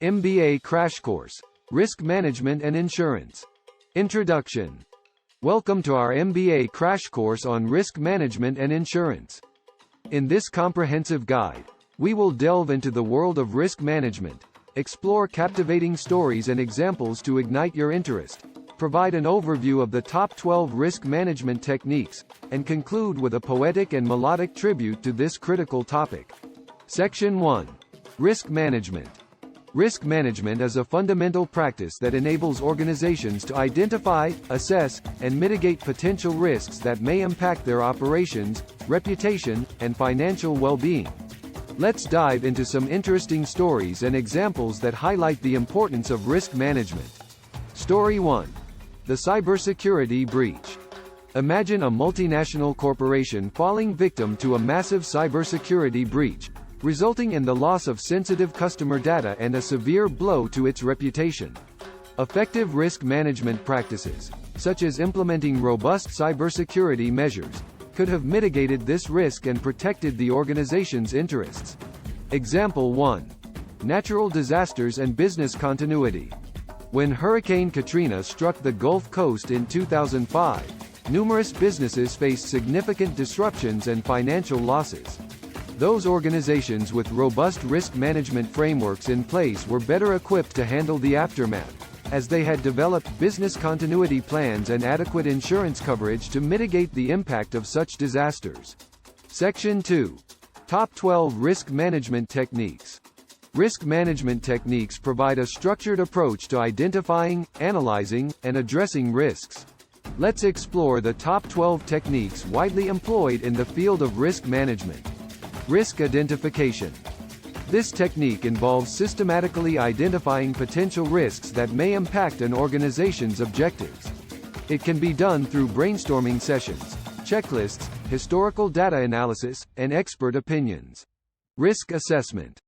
MBA Crash Course. Risk Management and Insurance. Introduction. Welcome to our MBA Crash Course on Risk Management and Insurance. In this comprehensive guide, we will delve into the world of risk management, explore captivating stories and examples to ignite your interest, provide an overview of the top 12 risk management techniques, and conclude with a poetic and melodic tribute to this critical topic. Section 1. Risk Management. Risk management is a fundamental practice that enables organizations to identify, assess, and mitigate potential risks that may impact their operations, reputation, and financial well-being. Let's dive into some interesting stories and examples that highlight the importance of risk management. Story 1. The cybersecurity breach. Imagine a multinational corporation falling victim to a massive cybersecurity breach, resulting in the loss of sensitive customer data and a severe blow to its reputation. Effective risk management practices, such as implementing robust cybersecurity measures, could have mitigated this risk and protected the organization's interests. Example 1. Natural disasters and business continuity. When Hurricane Katrina struck the Gulf Coast in 2005, numerous businesses faced significant disruptions and financial losses. Those organizations with robust risk management frameworks in place were better equipped to handle the aftermath, as they had developed business continuity plans and adequate insurance coverage to mitigate the impact of such disasters. Section 2. Top 12 Risk Management Techniques. Risk management techniques provide a structured approach to identifying, analyzing, and addressing risks. Let's explore the top 12 techniques widely employed in the field of risk management. Risk identification. This technique involves systematically identifying potential risks that may impact an organization's objectives. It can be done through brainstorming sessions, checklists, historical data analysis, and expert opinions. Risk assessment.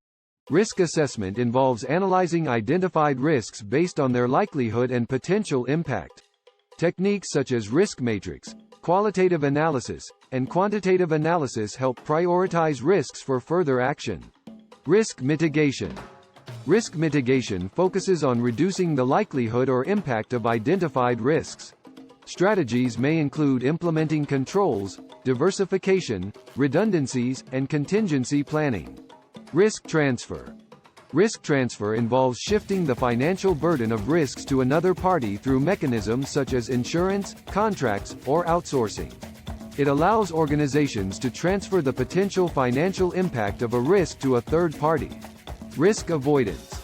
Risk assessment involves analyzing identified risks based on their likelihood and potential impact. Techniques such as risk matrix, qualitative analysis, and quantitative analysis help prioritize risks for further action. Risk mitigation. Risk mitigation focuses on reducing the likelihood or impact of identified risks. Strategies may include implementing controls, diversification, redundancies, and contingency planning. Risk transfer. Risk transfer involves shifting the financial burden of risks to another party through mechanisms such as insurance, contracts, or outsourcing. It allows organizations to transfer the potential financial impact of a risk to a third party. Risk avoidance.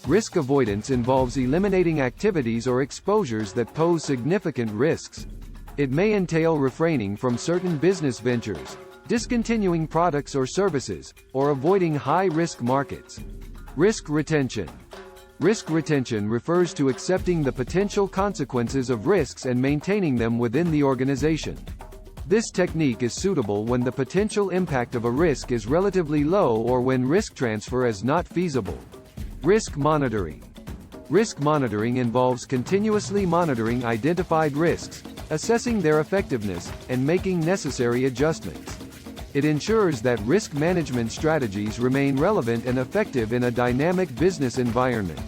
Risk avoidance involves eliminating activities or exposures that pose significant risks. It may entail refraining from certain business ventures, discontinuing products or services, or avoiding high-risk markets. Risk retention. Risk retention refers to accepting the potential consequences of risks and maintaining them within the organization. This technique is suitable when the potential impact of a risk is relatively low or when risk transfer is not feasible. Risk monitoring. Risk monitoring involves continuously monitoring identified risks, assessing their effectiveness, and making necessary adjustments. It ensures that risk management strategies remain relevant and effective in a dynamic business environment.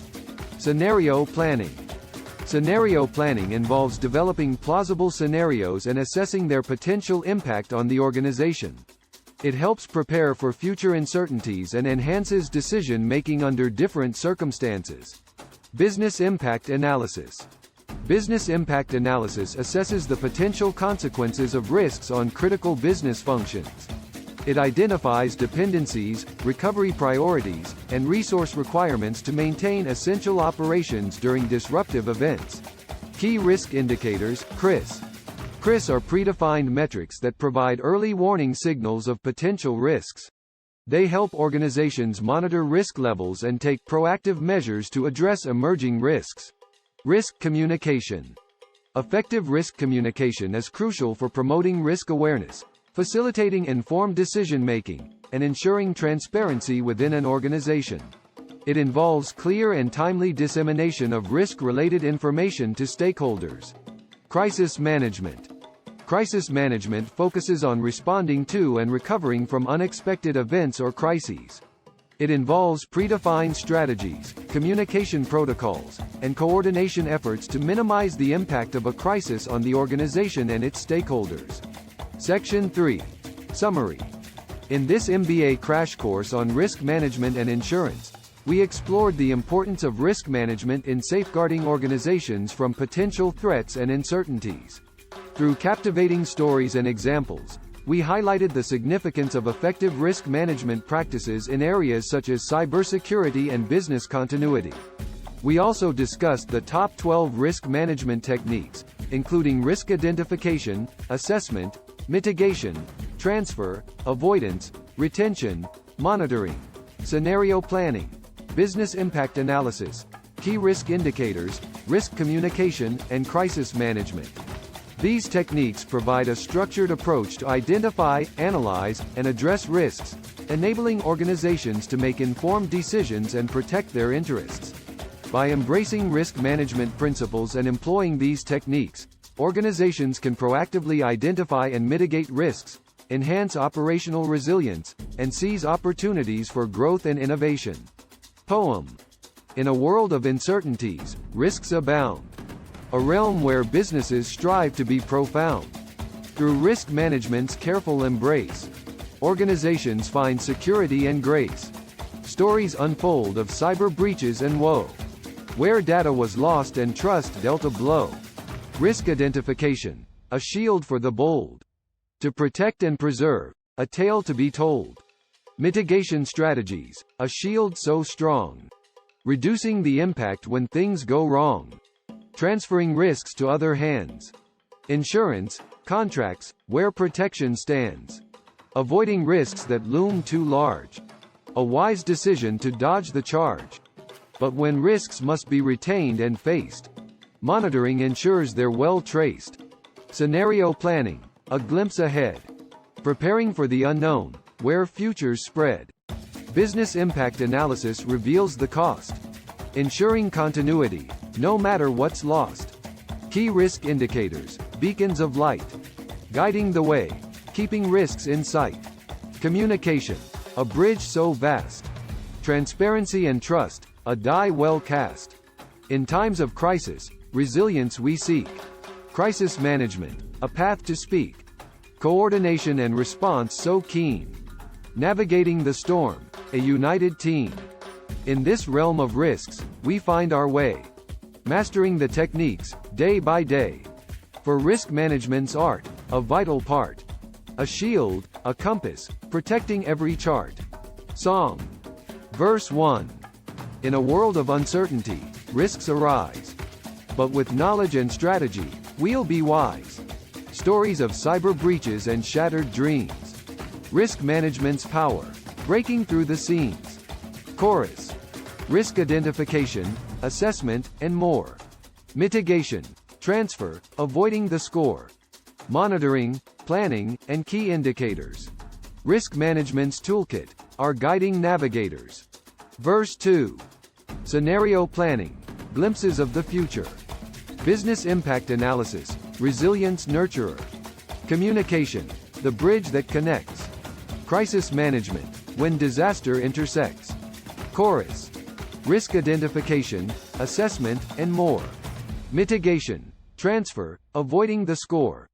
Scenario planning. Scenario planning involves developing plausible scenarios and assessing their potential impact on the organization. It helps prepare for future uncertainties and enhances decision-making under different circumstances. Business impact analysis. Business impact analysis assesses the potential consequences of risks on critical business functions. It identifies dependencies, recovery priorities, and resource requirements to maintain essential operations during disruptive events. Key risk indicators, CRIS. CRIS are predefined metrics that provide early warning signals of potential risks. They help organizations monitor risk levels and take proactive measures to address emerging risks. Risk communication. Effective risk communication is crucial for promoting risk awareness, facilitating informed decision-making, and ensuring transparency within an organization. It involves clear and timely dissemination of risk-related information to stakeholders. Crisis management. Crisis management focuses on responding to and recovering from unexpected events or crises. It involves predefined strategies, communication protocols, and coordination efforts to minimize the impact of a crisis on the organization and its stakeholders. Section 3. Summary. In this MBA crash course on risk management and insurance, we explored the importance of risk management in safeguarding organizations from potential threats and uncertainties. Through captivating stories and examples, we highlighted the significance of effective risk management practices in areas such as cybersecurity and business continuity. We also discussed the top 12 risk management techniques, including risk identification, assessment, mitigation, transfer, avoidance, retention, monitoring, scenario planning, business impact analysis, key risk indicators, risk communication, and crisis management. These techniques provide a structured approach to identify, analyze, and address risks, enabling organizations to make informed decisions and protect their interests. By embracing risk management principles and employing these techniques, organizations can proactively identify and mitigate risks, enhance operational resilience, and seize opportunities for growth and innovation. Poem. In a world of uncertainties, risks abound. A realm where businesses strive to be profound. Through risk management's careful embrace, organizations find security and grace. Stories unfold of cyber breaches and woe, where data was lost and trust dealt a blow. Risk identification, a shield for the bold. To protect and preserve, a tale to be told. Mitigation strategies, a shield so strong. Reducing the impact when things go wrong. Transferring risks to other hands. Insurance, contracts, where protection stands. Avoiding risks that loom too large. A wise decision to dodge the charge. But when risks must be retained and faced, monitoring ensures they're well traced. Scenario planning, a glimpse ahead. Preparing for the unknown, where futures spread. Business impact analysis reveals the cost. Ensuring continuity, no matter what's lost. Key risk indicators, beacons of light. Guiding the way, keeping risks in sight. Communication, a bridge so vast. Transparency and trust, a die well cast. In times of crisis, resilience we seek. Crisis management, a path to speak. Coordination and response so keen. Navigating the storm, a united team. In this realm of risks, we find our way. Mastering the techniques, day by day. For risk management's art, a vital part. A shield, a compass, protecting every chart. Song. Verse 1. In a world of uncertainty, risks arise. But with knowledge and strategy, we'll be wise. Stories of cyber breaches and shattered dreams. Risk management's power, breaking through the seams. Chorus. Risk identification, assessment, and more. Mitigation, transfer, avoiding the score. Monitoring, planning, and key indicators. Risk management's toolkit, our guiding navigators. Verse 2. Scenario planning, glimpses of the future. Business impact analysis, resilience nurturer. Communication, the bridge that connects. Crisis management, when disaster intersects. Chorus. Risk identification, assessment, and more. Mitigation, transfer, avoiding the score.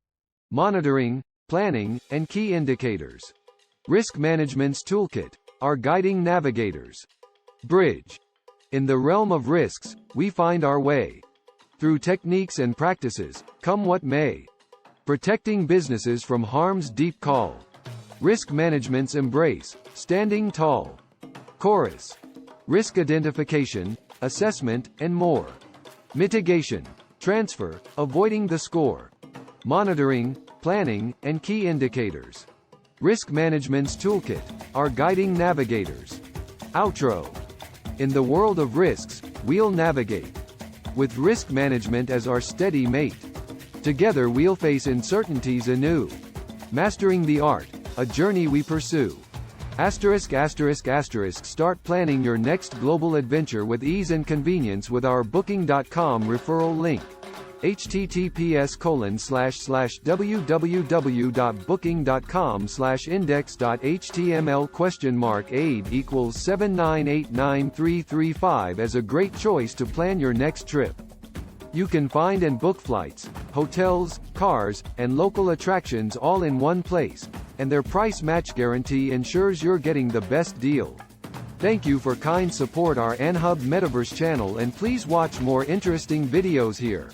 Monitoring, planning, and key indicators. Risk management's toolkit, our guiding navigators. Bridge. In the realm of risks, we find our way. Through techniques and practices, come what may. Protecting businesses from harm's deep call. Risk management's embrace, standing tall. Chorus. Risk identification, assessment, and more. Mitigation, transfer, avoiding the score. Monitoring, planning, and key indicators. Risk management's toolkit, our guiding navigators. Outro. In the world of risks, we'll navigate. With risk management as our steady mate. Together we'll face uncertainties anew. Mastering the art, a journey we pursue. Start planning your next global adventure with ease and convenience with our Booking.com referral link. https://www.booking.com/index.html aid equals 7989335 as a great choice to plan your next trip. You can find and book flights, hotels, cars, and local attractions all in one place, and their price match guarantee ensures you're getting the best deal. Thank you for kind support our NHub Metaverse channel, and please watch more interesting videos here.